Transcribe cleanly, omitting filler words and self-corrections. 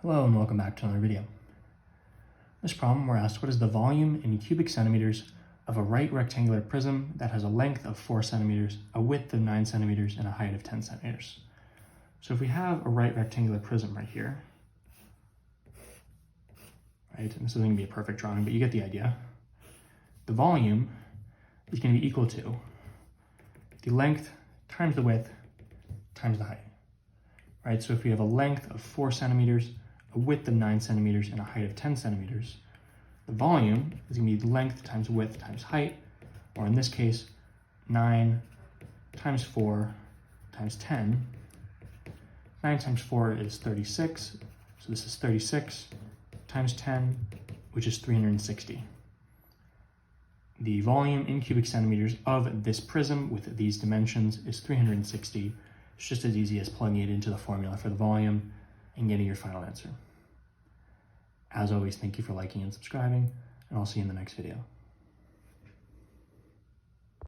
Hello and welcome back to another video. In this problem, we're asked what is the volume in cubic centimeters of a right rectangular prism that has a length of 4 centimeters, a width of 9 centimeters, and a height of 10 centimeters. So if we have a right rectangular prism right here, right, and this isn't going to be a perfect drawing, but you get the idea. The volume is going to be equal to the length times the width times the height, right? So if we have a length of 4 centimeters, a width of 9 centimeters, and a height of 10 centimeters, the volume is going to be length times width times height, or in this case, 9 times 4 times 10. 9 times 4 is 36, so this is 36 times 10, which is 360. The volume in cubic centimeters of this prism with these dimensions is 360. It's just as easy as plugging it into the formula for the volume and getting your final answer. As always, thank you for liking and subscribing, and I'll see you in the next video.